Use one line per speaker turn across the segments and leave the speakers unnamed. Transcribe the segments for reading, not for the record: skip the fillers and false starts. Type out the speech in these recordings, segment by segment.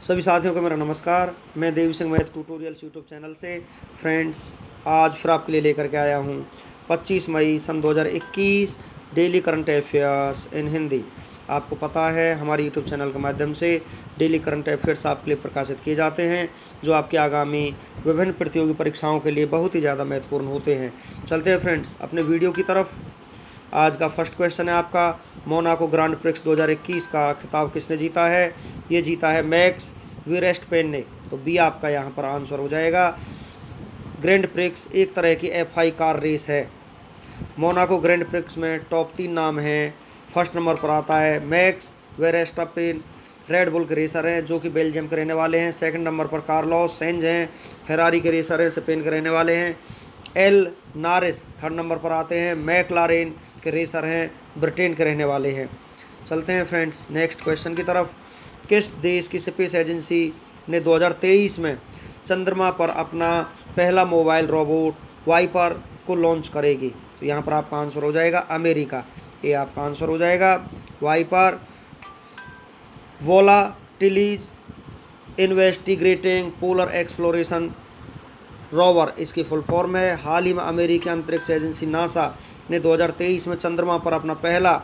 सभी साथियों को मेरा नमस्कार। मैं Devi Singh math tutorials YouTube channel से फ्रेंड्स आज फिर आपके लिए लेकर के आया हूँ 25 मई सन 2021 daily current affairs in Hindi. आपको पता है हमारे यूट्यूब चैनल के माध्यम से डेली करंट अफेयर्स आपके लिए प्रकाशित किए जाते हैं जो आपकी आगामी विभिन्न प्रतियोगी परीक्षाओं के लिए बहुत ही ज़्यादा महत्वपूर्ण होते हैं। चलते हैं फ्रेंड्स अपने वीडियो की तरफ। आज का फर्स्ट क्वेश्चन है आपका, मोनाको ग्रांड प्रिक्स 2021 का खिताब किसने जीता है? ये जीता है मैक्स वर्स्टैपेन ने। तो बी आपका यहाँ पर आंसर हो जाएगा। ग्रैंड प्रिक्स एक तरह की F1 कार रेस है। मोनाको ग्रैंड प्रिक्स में टॉप 3 नाम हैं। फर्स्ट नंबर पर आता है मैक्स वर्स्टैपेन, रेड बुल के रेसर हैं जो कि बेल्जियम के रहने वाले हैं। सेकंड नंबर पर कार्लोस सेंज हैं, फेरारी के रेसर हैं, स्पेन के रहने वाले हैं। एल नारिस थर्ड नंबर पर आते हैं, मैकलारेन के रेसर हैं, ब्रिटेन के रहने वाले हैं। चलते हैं फ्रेंड्स नेक्स्ट क्वेश्चन की तरफ। किस देश की स्पेस एजेंसी ने 2023 में चंद्रमा पर अपना पहला मोबाइल रोबोट वाइपर को लॉन्च करेगी? तो यहाँ पर आपका आंसर हो जाएगा अमेरिका। ये आपका आंसर हो जाएगा VIPER volatilities investigating polar exploration rover इसकी फुल फॉर्म है। हाल ही में अमेरिकी अंतरिक्ष एजेंसी नासा ने 2023 में चंद्रमा पर अपना पहला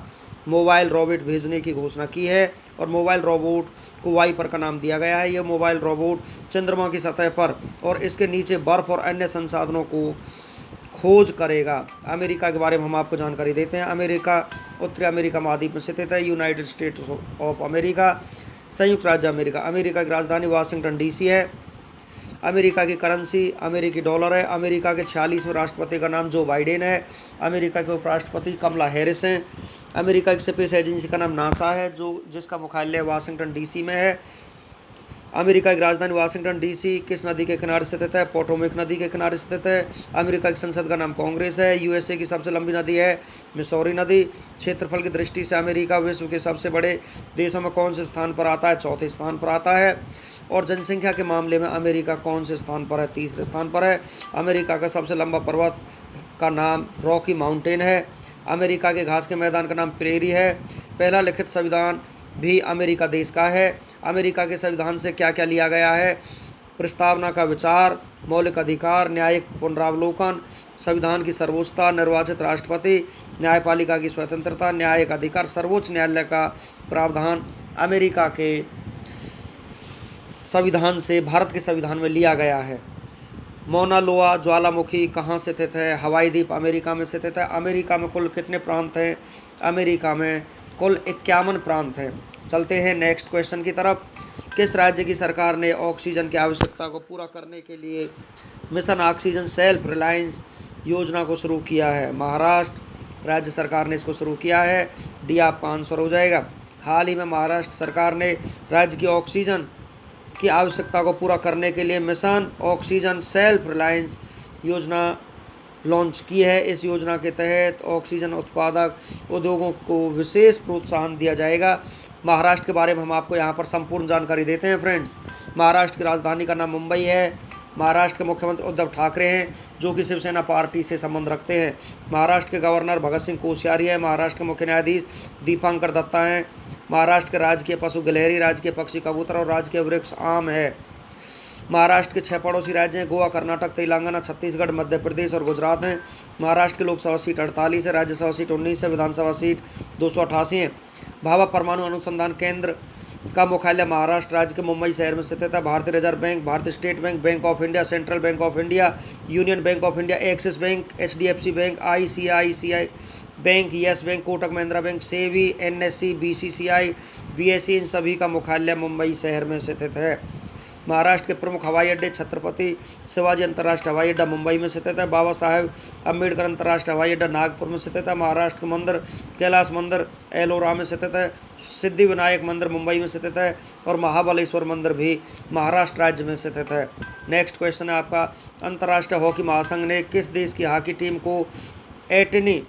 मोबाइल रोबोट भेजने की घोषणा की है और मोबाइल रोबोट को वाइपर का नाम दिया गया है। यह मोबाइल रोबोट चंद्रमा की सतह पर और इसके नीचे बर्फ और अन्य संसाधनों को खोज करेगा। अमेरिका के बारे में हम आपको जानकारी देते हैं। अमेरिका उत्तरी अमेरिका महाद्वीप में स्थित है। यूनाइटेड स्टेट्स ऑफ अमेरिका, संयुक्त राज्य अमेरिका। अमेरिका की राजधानी वाशिंगटन डीसी है। अमेरिका की करेंसी अमेरिकी डॉलर है। अमेरिका के 46वें राष्ट्रपति का नाम जो बाइडेन है। अमेरिका के उपराष्ट्रपति कमला हैरिस हैं। अमेरिका की स्पेस एजेंसी का नाम नासा है जो जिसका मुख्यालय वाशिंगटन डीसी में है। अमेरिका की राजधानी वाशिंगटन डीसी किस नदी के किनारे स्थित है? पोटोमेक नदी के किनारे स्थित है। अमेरिका की संसद का नाम कांग्रेस है। यूएसए की सबसे लंबी नदी है मिसौरी नदी। क्षेत्रफल की दृष्टि से अमेरिका विश्व के सबसे बड़े देशों में कौन से स्थान पर आता है? चौथे स्थान पर आता है। और जनसंख्या के मामले में अमेरिका कौन से स्थान पर है? तीसरे स्थान पर है। अमेरिका का सबसे लंबा पर्वत का नाम रॉकी माउंटेन है। अमेरिका के घास के मैदान का नाम प्रेरी है। पहला लिखित संविधान भी अमेरिका देश का है। अमेरिका के संविधान से क्या क्या लिया गया है? प्रस्तावना का विचार, मौलिक अधिकार, न्यायिक पुनरावलोकन, संविधान की सर्वोच्चता, निर्वाचित राष्ट्रपति, न्यायपालिका की स्वतंत्रता, न्यायिक अधिकार, सर्वोच्च न्यायालय का प्रावधान अमेरिका के संविधान से भारत के संविधान में लिया गया है। मौना लोआ ज्वालामुखी कहाँ से स्थित है? हवाई द्वीप अमेरिका में स्थित है। अमेरिका में कुल कितने प्रांत हैं? अमेरिका में कुल 51 प्रांत हैं। चलते हैं नेक्स्ट क्वेश्चन की तरफ। किस राज्य की सरकार ने ऑक्सीजन की आवश्यकता को पूरा करने के लिए मिशन ऑक्सीजन सेल्फ रिलायंस योजना को शुरू किया है? महाराष्ट्र राज्य सरकार ने इसको शुरू किया है। डी आपका आंसर हो जाएगा। हाल ही में महाराष्ट्र सरकार ने राज्य की ऑक्सीजन की आवश्यकता को पूरा करने के लिए मिशन ऑक्सीजन सेल्फ रिलायंस योजना लॉन्च की है। इस योजना के तहत ऑक्सीजन उत्पादक उद्योगों को विशेष प्रोत्साहन दिया जाएगा। महाराष्ट्र के बारे में हम आपको यहाँ पर संपूर्ण जानकारी देते हैं फ्रेंड्स। महाराष्ट्र की राजधानी का नाम मुंबई है। महाराष्ट्र के मुख्यमंत्री उद्धव ठाकरे हैं जो कि शिवसेना पार्टी से संबंध रखते हैं। महाराष्ट्र के गवर्नर भगत सिंह कोश्यारी है। महाराष्ट्र के मुख्य न्यायाधीश दीपांकर दत्ता हैं। महाराष्ट्र के राजकीय पशु गिलहरी, राजकीय पक्षी कबूतर और राजकीय वृक्ष आम है। महाराष्ट्र के 6 पड़ोसी राज्य हैं, गोवा, कर्नाटक, तेलंगाना, छत्तीसगढ़, मध्य प्रदेश और गुजरात हैं। महाराष्ट्र की लोकसभा सीट 48 है, राज्यसभा सीट 19 है, विधानसभा सीट 288 है। भाभा परमाणु अनुसंधान केंद्र का मुख्यालय महाराष्ट्र राज्य के मुंबई शहर में स्थित है। भारतीय रिजर्व बैंक, भारतीय state bank, bank of India, central bank of India, union bank of India, axis bank, HDFC bank, ICICI bank, yes bank, Kotak Mahindra bank, SEBI, NSE, BCCI, BSE इन सभी का मुख्यालय मुंबई शहर में स्थित है। महाराष्ट्र के प्रमुख हवाई अड्डे छत्रपति शिवाजी अंतर्राष्ट्रीय हवाई अड्डा मुंबई में स्थित है। बाबा साहेब अम्बेडकर अंतर्राष्ट्रीय हवाई अड्डा नागपुर में स्थित है। महाराष्ट्र के मंदिर कैलाश मंदिर एलोरा में स्थित है। सिद्धि विनायक मंदिर मुंबई में स्थित है और महाबलेश्वर मंदिर भी महाराष्ट्र राज्य में स्थित है। नेक्स्ट क्वेश्चन है आपका, अंतर्राष्ट्रीय हॉकी महासंघ ने किस देश की हॉकी टीम को एटनी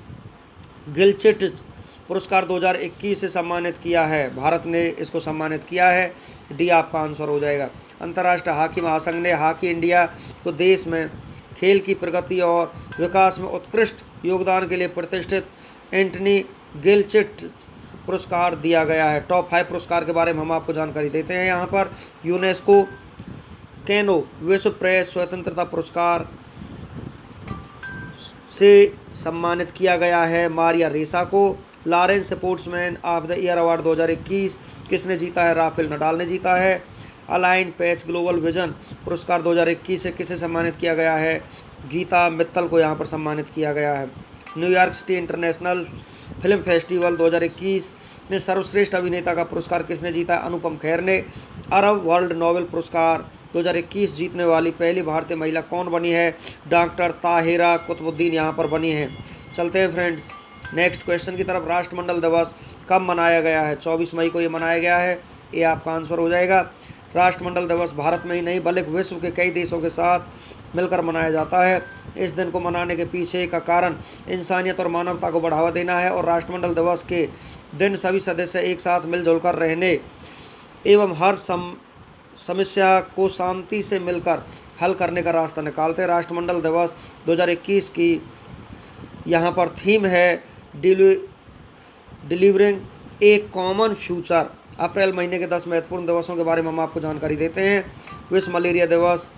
गिलक्रिस्ट पुरस्कार 2021 से सम्मानित किया है? भारत ने इसको सम्मानित किया है। डी आपका आंसर हो जाएगा। अंतर्राष्ट्रीय हॉकी महासंघ ने हॉकी इंडिया को देश में खेल की प्रगति और विकास में उत्कृष्ट योगदान के लिए प्रतिष्ठित एंटनी गिलक्रिस्ट पुरस्कार दिया गया है। टॉप 5 पुरस्कार के बारे में हम आपको जानकारी देते हैं। यहाँ पर यूनेस्को केनो विश्व प्रेस स्वतंत्रता पुरस्कार से सम्मानित किया गया है मारिया रेसा को। Lawrence sportsman of the year award 2021 किसने जीता है? राफेल नडाल ने जीता है। अलाइन पेच ग्लोबल विजन पुरस्कार 2021 से किसे सम्मानित किया गया है? गीता मित्तल को यहाँ पर सम्मानित किया गया है। New York city international film festival 2021 में सर्वश्रेष्ठ अभिनेता का पुरस्कार किसने जीता है? अनुपम खेर ने। अरब वर्ल्ड नोबेल पुरस्कार 2021 जीतने वाली पहली भारतीय महिला कौन बनी है? डॉक्टर ताहिरा कुतुबुद्दीन यहाँ पर बनी है। चलते हैं फ्रेंड्स नेक्स्ट क्वेश्चन की तरफ। राष्ट्रमंडल दिवस कब मनाया गया है? 24 मई को ये मनाया गया है। ये आपका आंसर हो जाएगा। राष्ट्रमंडल दिवस भारत में ही नहीं बल्कि विश्व के कई देशों के साथ मिलकर मनाया जाता है। इस दिन को मनाने के पीछे का कारण इंसानियत और मानवता को बढ़ावा देना है और राष्ट्रमंडल दिवस के दिन सभी सदस्य एक साथ मिलजुल कर रहने एवं हर समस्या को शांति से मिलकर हल करने का रास्ता निकालते हैं। राष्ट्रमंडल दिवस 2021 की यहाँ पर थीम है डिलीवरिंग ए कॉमन फ्यूचर। अप्रैल महीने के 10 महत्वपूर्ण दिवसों के बारे में हम आपको जानकारी देते हैं। विश्व मलेरिया दिवस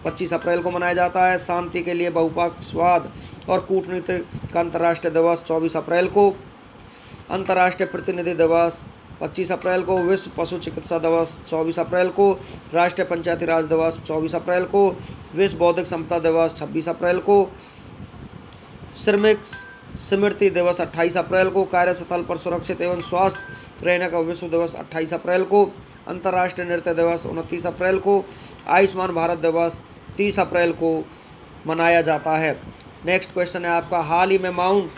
25 अप्रैल को मनाया जाता है। शांति के लिए बहुपक्षवाद और कूटनीति का अंतर्राष्ट्रीय दिवस 24 अप्रैल को। अंतर्राष्ट्रीय प्रतिनिधि दिवस 25 अप्रैल को। विश्व पशु चिकित्सा दिवस 24 अप्रैल को। राष्ट्रीय पंचायती राज दिवस 24 अप्रैल को। विश्व बौद्धिक संपदा दिवस 26 अप्रैल को। श्रमिक स्मृति दिवस 28 अप्रैल को। कार्यस्थल पर सुरक्षित एवं स्वस्थ रहने का विश्व दिवस 28 अप्रैल को। अंतर्राष्ट्रीय नृत्य दिवस 29 अप्रैल को। आयुष्मान भारत दिवस 30 अप्रैल को मनाया जाता है। नेक्स्ट क्वेश्चन है आपका। हाल ही में माउंट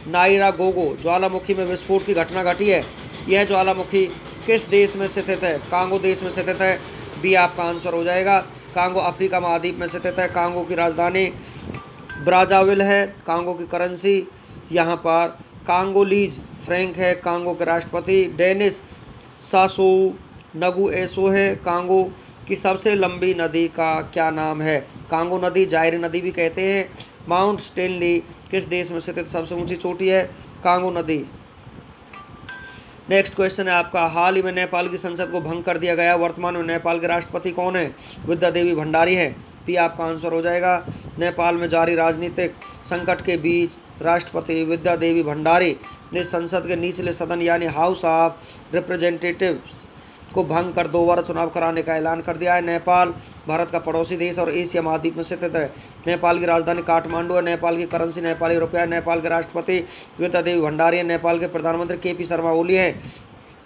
नाइरागोगो ज्वालामुखी में विस्फोट की घटना घटी है। यह ज्वालामुखी किस देश में स्थित है? कांगो देश में स्थित है। बी आपका आंसर हो जाएगा। कांगो अफ्रीका महाद्वीप में स्थित है। कांगो की राजधानी ब्राज़ाविल है। कांगो की करेंसी यहाँ पर कांगोलीज फ्रैंक है। कांगो के राष्ट्रपति डेनिस सासोऊ नगुएसो है। कांगो की सबसे लंबी नदी का क्या नाम है? कांगो नदी जायरी नदी भी कहते हैं। माउंट स्टेनली किस देश में स्थित सबसे ऊंची चोटी है? कांगो नदी। नेक्स्ट क्वेश्चन है आपका। हाल ही में नेपाल की संसद को भंग कर दिया गया। वर्तमान में नेपाल के राष्ट्रपति कौन है? विद्या देवी भंडारी है। पी आपका आंसर हो जाएगा। नेपाल में जारी राजनीतिक संकट के बीच राष्ट्रपति विद्या देवी भंडारी ने संसद के निचले सदन यानी हाउस ऑफ रिप्रेजेंटेटिव्स को भंग कर दोबारा चुनाव कराने का ऐलान कर दिया है। नेपाल भारत का पड़ोसी देश और एशिया महाद्वीप में स्थित है। नेपाल की राजधानी काठमांडू है। नेपाल की करेंसी नेपाली रुपया है। नेपाल के राष्ट्रपति विद्या देवी भंडारी है। नेपाल के प्रधानमंत्री केपी शर्मा ओली हैं।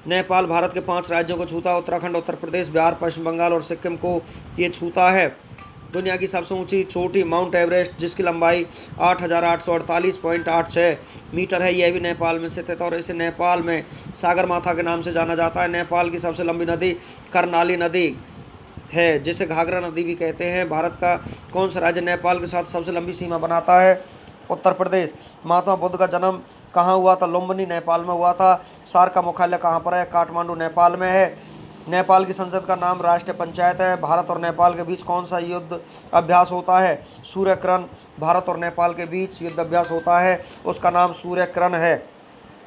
नेपाल भारत के 5 राज्यों को छूता है। उत्तराखंड, उत्तर प्रदेश, बिहार, पश्चिम बंगाल और सिक्किम को ये छूता है। दुनिया की सबसे ऊंची चोटी माउंट एवरेस्ट जिसकी लंबाई 8,848.86 मीटर है, यह भी नेपाल में स्थित है और इसे नेपाल में सागरमाथा के नाम से जाना जाता है। नेपाल की सबसे लंबी नदी कर्णाली नदी है जिसे घाघरा नदी भी कहते हैं। भारत का कौन सा राज्य नेपाल के साथ सबसे लंबी सीमा बनाता है? उत्तर प्रदेश। महात्मा बुद्ध का जन्म कहाँ हुआ था? लुम्बिनी नेपाल में हुआ था। सार्क का मुख्यालय कहाँ पर है? काठमांडू नेपाल में है। नेपाल की संसद का नाम राष्ट्रीय पंचायत है। भारत और नेपाल के बीच कौन सा युद्ध अभ्यास होता है? सूर्यकिरण। भारत और नेपाल के बीच युद्ध अभ्यास होता है, उसका नाम सूर्यकिरण है।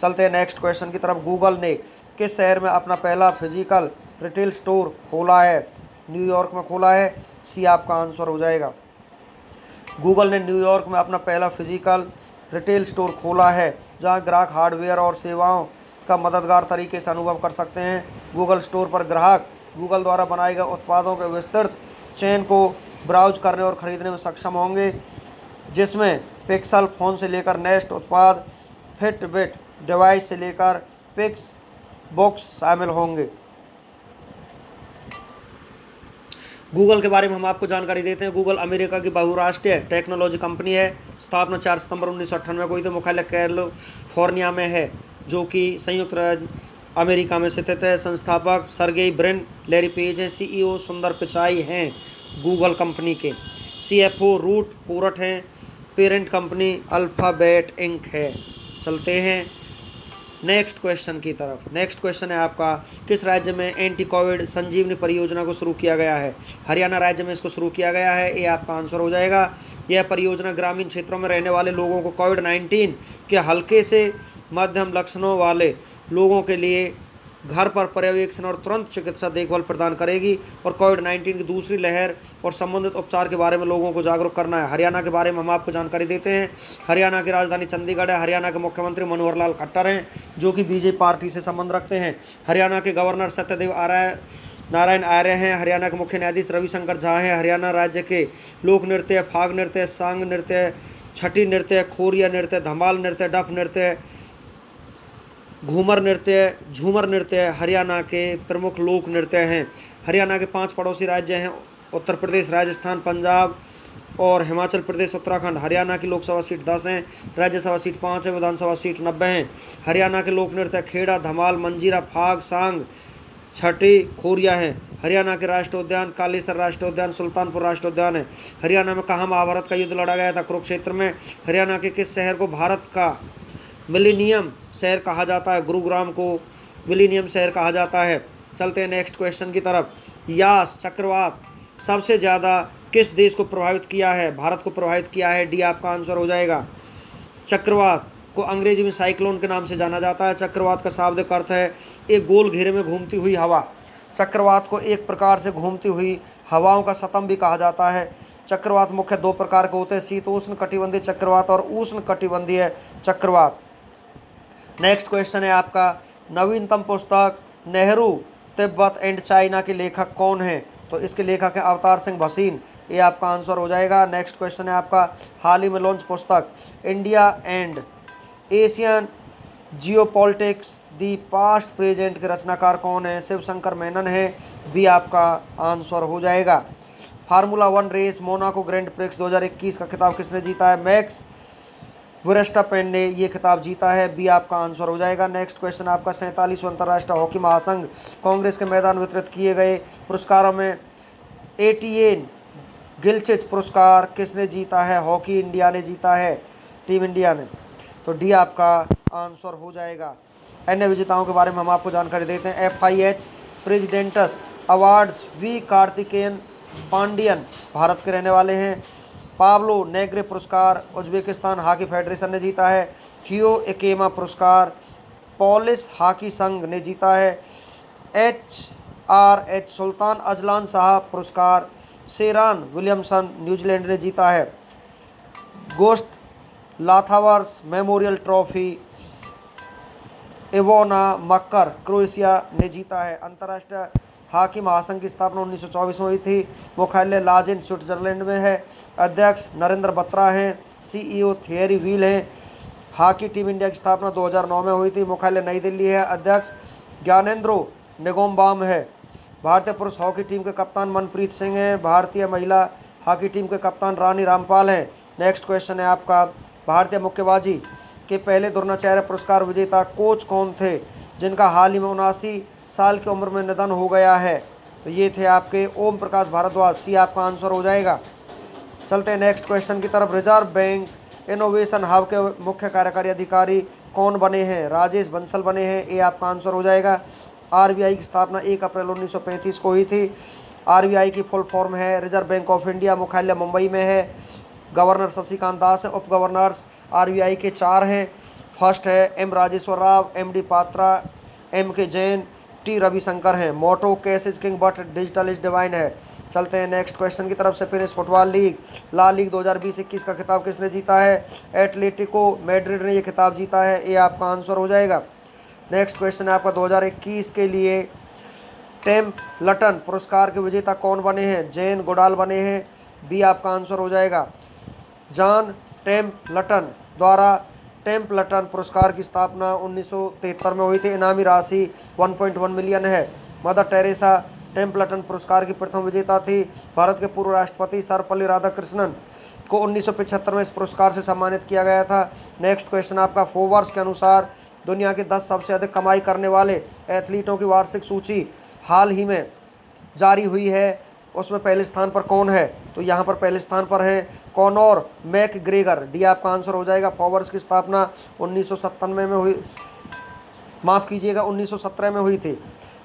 चलते हैं नेक्स्ट क्वेश्चन की तरफ। गूगल ने किस शहर में अपना पहला फिजिकल रिटेल स्टोर खोला है? न्यूयॉर्क में खोला है। सी आपका आंसर हो जाएगा। गूगल ने न्यूयॉर्क में अपना पहला फिजिकल रिटेल स्टोर खोला है जहां ग्राहक हार्डवेयर और सेवाओं का मददगार तरीके से अनुभव कर सकते हैं। गूगल स्टोर पर ग्राहक गूगल द्वारा बनाए गए उत्पादों के विस्तृत चेन को ब्राउज करने और खरीदने में सक्षम होंगे, जिसमें पिक्सल फोन से लेकर नेस्ट उत्पाद, फिटबिट डिवाइस से लेकर पिक्स बॉक्स शामिल होंगे। गूगल के बारे में हम आपको जानकारी देते हैं। गूगल अमेरिका की बहुराष्ट्रीय टेक्नोलॉजी कंपनी है। स्थापना 4 सितंबर 1998 को हुई थी। मुख्यालय कैलिफोर्निया में है जो कि संयुक्त राज्य अमेरिका में स्थित है। संस्थापक सर्गेई ब्रिन, लैरी पेज हैं। सीईओ सुंदर पिचाई हैं गूगल कंपनी के। सीएफओ रूट पोर्ट हैं। पेरेंट कंपनी अल्फ़ाबेट इंक है। चलते हैं नेक्स्ट क्वेश्चन की तरफ। नेक्स्ट क्वेश्चन है आपका। किस राज्य में एंटी कोविड संजीवनी परियोजना को शुरू किया गया है? हरियाणा राज्य में इसको शुरू किया गया है। ये आपका आंसर हो जाएगा। यह परियोजना ग्रामीण क्षेत्रों में रहने वाले लोगों को कोविड-19 के हल्के से मध्यम लक्षणों वाले लोगों के लिए घर पर पर्यवेक्षण और तुरंत चिकित्सा देखभाल प्रदान करेगी। और कोविड-19 की दूसरी लहर और संबंधित उपचार के बारे में लोगों को जागरूक करना है। हरियाणा के बारे में हम आपको जानकारी देते हैं। हरियाणा की राजधानी चंडीगढ़ है। हरियाणा के मुख्यमंत्री मनोहर लाल खट्टर हैं, जो कि बीजेपी पार्टी से संबंध रखते हैं। हरियाणा के गवर्नर सत्यदेव नारायण आर्य हैं। हरियाणा के मुख्य न्यायाधीश रविशंकर झा हैं। हरियाणा राज्य के लोक नृत्य फाग नृत्य, सांग नृत्य, छठी नृत्य, खोरिया नृत्य, धमाल नृत्य, डफ नृत्य, घूमर नृत्य, झूमर नृत्य हरियाणा के प्रमुख लोक नृत्य हैं। हरियाणा के 5 पड़ोसी राज्य हैं, उत्तर प्रदेश, राजस्थान, पंजाब और हिमाचल प्रदेश, उत्तराखंड। हरियाणा की लोकसभा सीट 10 हैं, राज्यसभा सीट 5 है, विधानसभा सीट 90 हैं। हरियाणा के लोक नृत्य खेड़ा, धमाल, मंजीरा, फाग, सांग, छठी, खोरिया हैं। हरियाणा के राष्ट्रीय उद्यान कालेसर राष्ट्रीय उद्यान, सुल्तानपुर राष्ट्रीय उद्यान है। हरियाणा में कहाँ महाभारत का युद्ध लड़ा गया था? कुरुक्षेत्र में। हरियाणा के किस शहर को भारत का मिलेनियम शहर कहा जाता है? गुरुग्राम को मिलेनियम शहर कहा जाता है। चलते हैं नेक्स्ट क्वेश्चन की तरफ। यास चक्रवात सबसे ज़्यादा किस देश को प्रभावित किया है? भारत को प्रभावित किया है। डी आपका आंसर हो जाएगा। चक्रवात को अंग्रेजी में साइक्लोन के नाम से जाना जाता है। चक्रवात का शाब्दिक अर्थ है एक गोल घेरे में घूमती हुई हवा। चक्रवात को एक प्रकार से घूमती हुई हवाओं का सतम भी कहा जाता है। चक्रवात मुख्य 2 प्रकार के होते हैं, शीतोष्ण कटिबंधीय चक्रवात और उष्ण कटिबंधीय चक्रवात। नेक्स्ट क्वेश्चन है आपका, नवीनतम पुस्तक नेहरू तिब्बत एंड चाइना के लेखक कौन है? तो इसके लेखक है अवतार सिंह भसीन। ये आपका आंसर हो जाएगा। नेक्स्ट क्वेश्चन है आपका, हाल ही में लॉन्च पुस्तक India and Asian geopolitics the past present के रचनाकार कौन है? शिवशंकर मेनन है। बी आपका आंसर हो जाएगा। Formula 1 race Monaco Grand Prix 2021 का खिताब किसने जीता है? मैक्स वर्स्टैपेन ने ये खिताब जीता है। बी आपका आंसर हो जाएगा। नेक्स्ट क्वेश्चन आपका, 47वां अंतर्राष्ट्रीय हॉकी महासंघ कांग्रेस के मैदान वितरित किए गए पुरस्कारों में एटीएन गिलचिच पुरस्कार किसने जीता है? हॉकी इंडिया ने जीता है, टीम इंडिया ने। तो डी आपका आंसर हो जाएगा। अन्य विजेताओं के बारे में हम आपको जानकारी देते हैं। FIH presidents awards V Karthikeyan Pandian Bharat के रहने वाले हैं। पाब्लो नेग्रे पुरस्कार उज्बेकिस्तान हॉकी फेडरेशन ने जीता है। थियो एकेमा पुरस्कार पोलिश हॉकी संघ ने जीता है। HRH सुल्तान अजलान शाह पुरस्कार सेरान विलियमसन न्यूजीलैंड ने जीता है। गोस्ट लाथावर्स मेमोरियल ट्रॉफी इवोना मक्कर क्रोएशिया ने जीता है। अंतर्राष्ट्रीय हॉकी महासंघ की स्थापना 1924 में हुई थी। मुख्यालय लाजेन स्विट्जरलैंड में है। अध्यक्ष नरेंद्र बत्रा हैं। CEO थियरी व्हील हैं। हॉकी टीम इंडिया की स्थापना 2009 में हुई थी। मुख्यालय नई दिल्ली है। अध्यक्ष ज्ञानेंद्रो निगोम्बाम है। भारतीय पुरुष हॉकी टीम के कप्तान मनप्रीत सिंह हैं। भारतीय महिला हॉकी टीम के कप्तान रानी रामपाल हैं। नेक्स्ट क्वेश्चन है आपका, भारतीय मुक्केबाजी के पहले द्रोणाचार्य पुरस्कार विजेता कोच कौन थे जिनका हाल ही में 79 साल की उम्र में निधन हो गया है? तो ये थे आपके ओम प्रकाश भारद्वाज। सी आपका आंसर हो जाएगा। चलते हैं नेक्स्ट क्वेश्चन की तरफ। रिजर्व बैंक इनोवेशन हब के मुख्य कार्यकारी अधिकारी कौन बने हैं? राजेश बंसल बने हैं। ये आपका आंसर हो जाएगा। RBI की स्थापना 1 अप्रैल 1935 को हुई थी। RBI की फुल फॉर्म है रिजर्व बैंक ऑफ इंडिया। मुख्यालय मुंबई में है। गवर्नर शशिकांत दास है। उप गवर्नर्स RBI के 4 हैं। फर्स्ट है M Rajeshwar Rao, MD Patra, MK Jain, T Ravishankar हैं। Motto cash is king but digital is divine है। चलते हैं नेक्स्ट क्वेश्चन की तरफ। Spanish football league La Liga 2020-21 का खिताब किसने जीता है? एटलेटिको मैड्रिड ने यह खिताब जीता है। ये आपका आंसर हो जाएगा। नेक्स्ट क्वेश्चन है आपका, 2021 के लिए टेम्पल्टन पुरस्कार के विजेता कौन बने हैं? जैन गोडाल बने हैं। बी आपका आंसर हो जाएगा। जॉन टेम्पल्टन द्वारा टेम्पल्टन पुरस्कार की स्थापना 1973 में हुई थी। इनामी राशि 1.1 मिलियन है। मदर टेरेसा टेम्पल्टन पुरस्कार की प्रथम विजेता थी। भारत के पूर्व राष्ट्रपति सर्वपल्ली राधाकृष्णन को 1975 में इस पुरस्कार से सम्मानित किया गया था। नेक्स्ट क्वेश्चन आपका, फोर्ब्स के अनुसार दुनिया के 10 सबसे अधिक कमाई करने वाले एथलीटों की वार्षिक सूची हाल ही में जारी हुई है। उसमें पहले स्थान पर कौन है? तो यहाँ पर पहले स्थान पर है कॉनोर मैकग्रेगर। डी आपका आंसर हो जाएगा। फोर्ब्स की स्थापना 1997 में हुई, माफ़ कीजिएगा 1917 में हुई थी।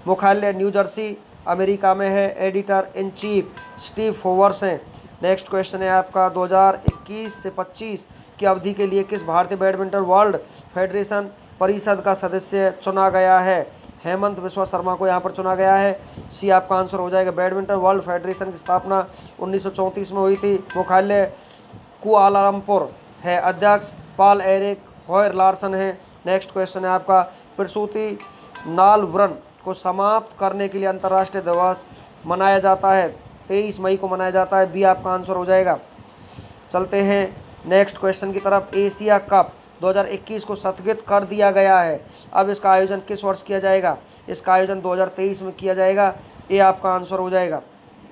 मुख्यालय न्यू जर्सी अमेरिका में है। Editor in chief Steve Forbes हैं। नेक्स्ट क्वेश्चन है आपका, 2021 से 25 की अवधि के लिए किस भारतीय बैडमिंटन वर्ल्ड फेडरेशन परिषद का सदस्य चुना गया है? हेमंत बिस्वा शर्मा को यहाँ पर चुना गया है। सी आपका आंसर हो जाएगा। बैडमिंटन वर्ल्ड फेडरेशन की स्थापना 1934 में हुई थी। मुख्यालय कुआलालंपुर है। अध्यक्ष पॉल एरिक हॉयर लार्सन है। नेक्स्ट क्वेश्चन है आपका, प्रसूति नाल व्रण को समाप्त करने के लिए अंतर्राष्ट्रीय दिवस मनाया जाता है? 23 मई को मनाया जाता है। बी आपका आंसर हो जाएगा। चलते हैं नेक्स्ट क्वेश्चन की तरफ। एशिया कप 2021 को स्थगित कर दिया गया है। अब इसका आयोजन किस वर्ष किया जाएगा? इसका आयोजन 2023 में किया जाएगा। ये आपका आंसर हो जाएगा।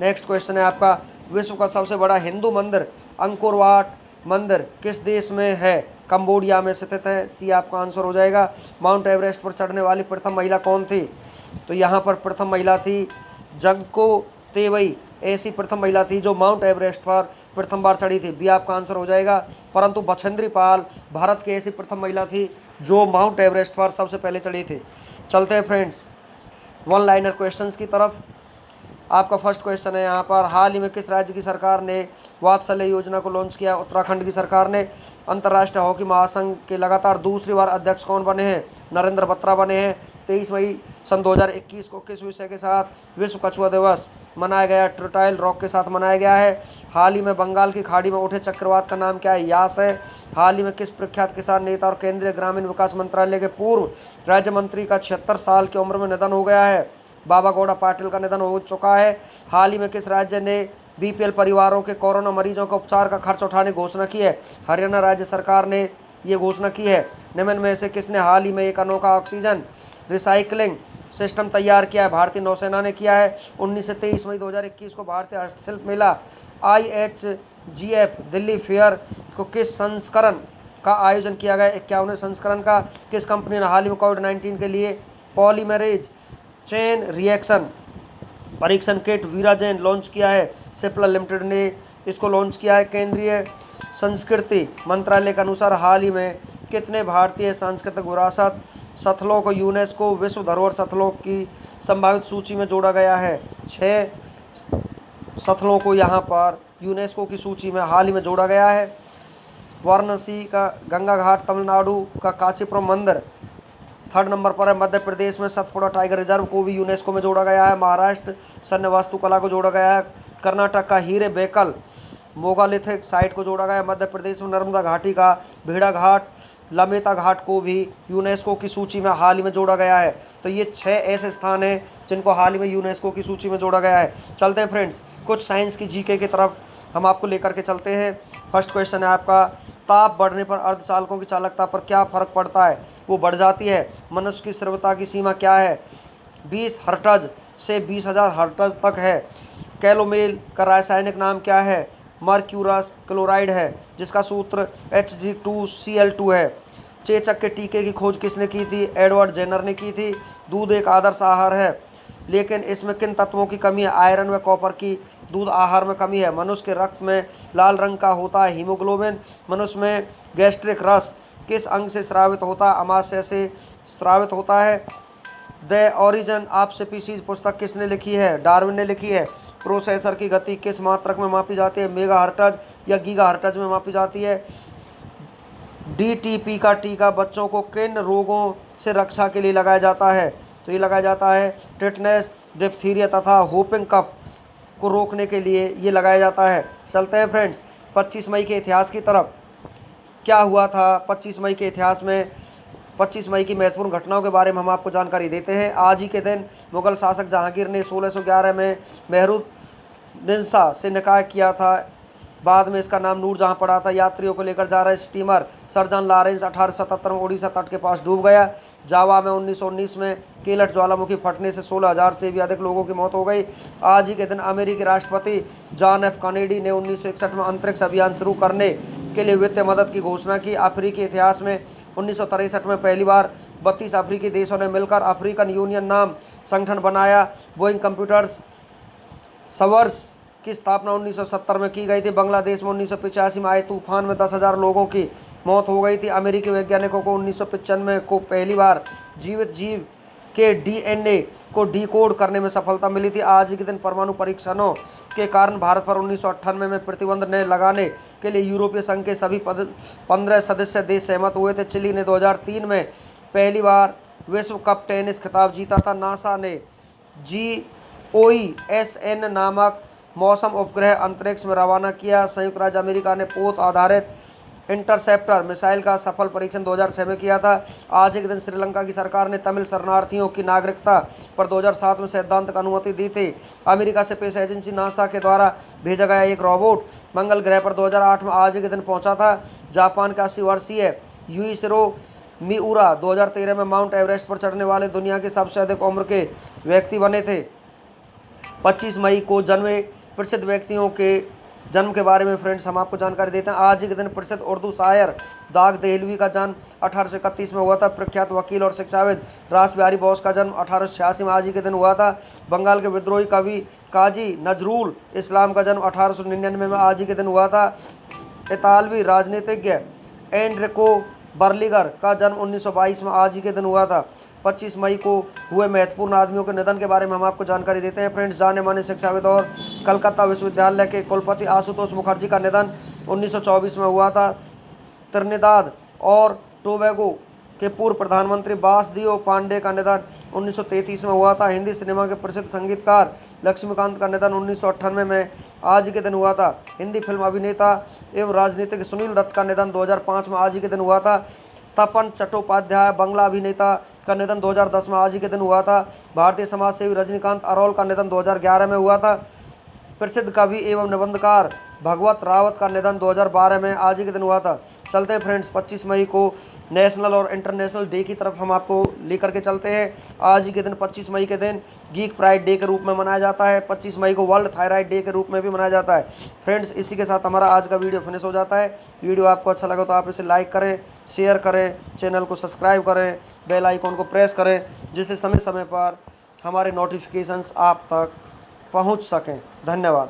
नेक्स्ट क्वेश्चन है आपका, विश्व का सबसे बड़ा हिंदू मंदिर अंकोर वाट मंदिर किस देश में है? कंबोडिया में स्थित है। सी आपका आंसर हो जाएगा। माउंट एवरेस्ट पर चढ़ने वाली प्रथम महिला कौन थी? तो यहाँ पर प्रथम महिला थी जग्गो तेवई। ऐसी प्रथम महिला थी जो माउंट एवरेस्ट पर प्रथम बार चढ़ी थी। बी आपका आंसर हो जाएगा। परंतु बछेंद्री पाल भारत की ऐसी प्रथम महिला थी जो माउंट एवरेस्ट पर सबसे पहले चढ़ी थी। चलते हैं फ्रेंड्स वन लाइनर क्वेश्चंस की तरफ। आपका फर्स्ट क्वेश्चन है यहाँ पर, हाल ही में किस राज्य की सरकार ने वात्सल्य योजना को लॉन्च किया? उत्तराखंड की सरकार ने। अंतर्राष्ट्रीय हॉकी महासंघ के लगातार दूसरी बार अध्यक्ष कौन बने हैं? नरेंद्र बत्रा बने हैं। 23 मई सन 2021 को किस विषय के साथ विश्व कछुआ दिवस मनाया गया? टर्टाइल रॉक के साथ मनाया गया है। हाल ही में बंगाल की खाड़ी में उठे चक्रवात का नाम क्या है? यास है। हाल ही में किस प्रख्यात किसान नेता और केंद्रीय ग्रामीण विकास मंत्रालय के पूर्व राज्य मंत्री का 76 साल की उम्र में निधन हो गया है? बाबा गौड़ा पाटिल का निधन हो चुका है। हाल ही में किस राज्य ने बीपीएल परिवारों के कोरोना मरीजों के उपचार का खर्च उठाने की घोषणा की है? हरियाणा राज्य सरकार ने ये घोषणा की है। निम्न में से किसने हाल ही में एक अनोखा ऑक्सीजन रिसाइकलिंग सिस्टम तैयार किया है? भारतीय नौसेना ने किया है। 19 से 23 मई 2021 को भारतीय हस्तशिल्प मेला IHGF दिल्ली फेयर को किस संस्करण का आयोजन किया गया? 51वें संस्करण का। किस कंपनी ने हाल ही में कोविड-19 के लिए पॉलीमरेज चेन रिएक्शन परीक्षण किट वीराजैन लॉन्च किया है? सिप्ला लिमिटेड ने इसको लॉन्च किया है। केंद्रीय संस्कृति मंत्रालय के अनुसार हाल ही में कितने भारतीय सांस्कृतिक विरासत स्थलों को यूनेस्को विश्व धरोहर स्थलों की संभावित सूची में जोड़ा गया है? 6 स्थलों को यहाँ पर यूनेस्को की सूची में हाल ही में जोड़ा गया है। वाराणसी का गंगा घाट, तमिलनाडु का कांचीपुरम मंदिर 3rd नंबर पर है। मध्य प्रदेश में सतपुड़ा टाइगर रिजर्व को भी यूनेस्को में जोड़ा गया है। महाराष्ट्र सैन्य वास्तुकला को जोड़ा गया है। कर्नाटक का हीरे बेकल मोगालिथिक साइट को जोड़ा गया है। मध्य प्रदेश में नर्मदा घाटी का भेड़ा घाट लमेता घाट को भी यूनेस्को की सूची में हाल ही में जोड़ा गया है। तो ये 6 ऐसे स्थान हैं जिनको हाल ही में यूनेस्को की सूची में जोड़ा गया है। चलते हैं फ्रेंड्स कुछ साइंस की जीके की तरफ हम आपको लेकर के चलते हैं। फर्स्ट क्वेश्चन है आपका, ताप बढ़ने पर अर्धचालकों की चालकता पर क्या फर्क पड़ता है? वो बढ़ जाती है। मनुष्य की श्रव्यता की सीमा क्या है? 20 हर्ट्ज से 20,000 हर्ट्ज तक है। कैलोमेल का रासायनिक नाम क्या है? मर्क्यूरस क्लोराइड है, जिसका सूत्र Hg2Cl2 है। चेचक के टीके की खोज किसने की थी? एडवर्ड जेनर ने की थी। दूध एक आदर्श आहार है, लेकिन इसमें किन तत्वों की कमी है? आयरन व कॉपर की दूध आहार में कमी है। मनुष्य के रक्त में लाल रंग का होता है हीमोग्लोबिन। मनुष्य में गैस्ट्रिक रस किस अंग से स्रावित होता है? अमाशय से स्रावित होता है। द ओरिजिन ऑफ स्पीसीज पुस्तक किसने लिखी है? डार्विन ने लिखी है। प्रोसेसर की गति किस मात्रक में मापी जाती है? मेगा हर्ट्ज या गीगा हर्ट्ज में मापी जाती है। DTP का टीका बच्चों को किन रोगों से रक्षा के लिए लगाया जाता है? तो ये लगाया जाता है टिटनेस, डिप्थीरिया तथा होपिंग कफ को रोकने के लिए ये लगाया जाता है। चलते हैं फ्रेंड्स 25 मई के इतिहास की तरफ। क्या हुआ था 25 मई के इतिहास में? 25 मई की महत्वपूर्ण घटनाओं के बारे में हम आपको जानकारी देते हैं। आज ही के दिन मुगल शासक जहांगीर ने 1611 में मेहरुनिसा से निकाह किया था। बाद में इसका नाम नूरजहां पड़ा था। यात्रियों को लेकर जा रहे स्टीमर सर जॉन लॉरेंस 1877 में उड़ीसा तट के पास डूब गया। जावा में 1919 में केलट ज्वालामुखी फटने से 16,000 से भी अधिक लोगों की मौत हो गई। आज ही के दिन अमेरिकी राष्ट्रपति जॉन एफ कैनेडी ने 1961 में अंतरिक्ष अभियान शुरू करने के लिए वित्तीय मदद की घोषणा की। अफ्रीकी इतिहास में 1963 में पहली बार 32 अफ्रीकी देशों ने मिलकर अफ्रीकन यूनियन नाम संगठन बनाया। बोइंग कंप्यूटर्स सर्वर्स की स्थापना 1970 में की गई थी। बांग्लादेश में 1985 में आए तूफान में 10,000 लोगों की मौत हो गई थी। अमेरिकी वैज्ञानिकों को 1995 को पहली बार जीवित जीव के DNA को डिकोड करने में सफलता मिली थी। आज के दिन परमाणु परीक्षणों के कारण भारत पर 1998 में प्रतिबंध ने लगाने के लिए यूरोपीय संघ के सभी 15 सदस्य देश सहमत हुए थे। चिली ने 2003 में पहली बार विश्व कप टेनिस खिताब जीता था। नासा ने GOESN नामक मौसम उपग्रह अंतरिक्ष में रवाना किया। संयुक्त राज्य अमेरिका ने पोत आधारित इंटरसेप्टर मिसाइल का सफल परीक्षण 2006 में किया था। आज एक दिन श्रीलंका की सरकार ने तमिल शरणार्थियों की नागरिकता पर 2007 में सैद्धांतिक अनुमति दी थी। अमेरिका से स्पेस एजेंसी नासा के द्वारा भेजा गया एक रोबोट मंगल ग्रह पर 2008 में आज के दिन पहुंचा था। जापान के 80 वर्षीय युइशिरो मिउरा 2013 में माउंट एवरेस्ट पर चढ़ने वाले दुनिया के सबसे अधिक उम्र के व्यक्ति बने थे। 25 मई को जन्मे प्रसिद्ध व्यक्तियों के जन्म के बारे में फ्रेंड्स हम आपको जानकारी देते हैं। आज के दिन प्रसिद्ध उर्दू शायर दाग देहलवी का जन्म 1831 में हुआ था। प्रख्यात वकील और शिक्षाविद रास बिहारी बोस का जन्म 1886 में आज ही के दिन हुआ था। बंगाल के विद्रोही कवि काजी नजरुल इस्लाम का जन्म 1899 में आज ही के दिन हुआ था। इतालवी राजनीतिज्ञ एनरिको बर्लिगर का जन्म 1922 में आज ही के दिन हुआ था। 25 मई को हुए महत्वपूर्ण आदमियों के निधन के बारे में हम आपको जानकारी देते हैं फ्रेंड्स। जाने माने शिक्षाविद और कलकत्ता विश्वविद्यालय के कुलपति आशुतोष मुखर्जी का निधन 1924 में हुआ था। त्रिनिदाद और टोबैगो के पूर्व प्रधानमंत्री बासदियो पांडे का निधन 1933 में हुआ था। हिंदी सिनेमा के प्रसिद्ध संगीतकार लक्ष्मीकांत का निधन 1998 में आज के दिन हुआ था। हिंदी फिल्म अभिनेता एवं राजनीतिक सुनील दत्त का निधन 2005 में आज ही के दिन हुआ था। तपन चट्टोपाध्याय बांग्ला अभिनेता का निधन 2010 में आज ही के दिन हुआ था। भारतीय समाज सेवी रजनीकांत अरोल का निधन 2011 में हुआ था। प्रसिद्ध कवि एवं निबंधकार भगवत रावत का निधन 2012 में आज ही के दिन हुआ था। चलते हैं फ्रेंड्स 25 मई को नेशनल और इंटरनेशनल डे की तरफ हम आपको लेकर के चलते हैं। आज ही के दिन 25 मई के दिन गीक प्राइड डे के रूप में मनाया जाता है। 25 मई को वर्ल्ड थायराइड डे के रूप में भी मनाया जाता है। फ्रेंड्स इसी के साथ हमारा आज का वीडियो फिनिश हो जाता है। वीडियो आपको अच्छा लगा तो आप इसे लाइक करें, शेयर करें, चैनल को सब्सक्राइब करें, बेल आइकॉन को प्रेस करें जिससे समय समय पर हमारे नोटिफिकेशंस आप तक पहुंच सकें। धन्यवाद।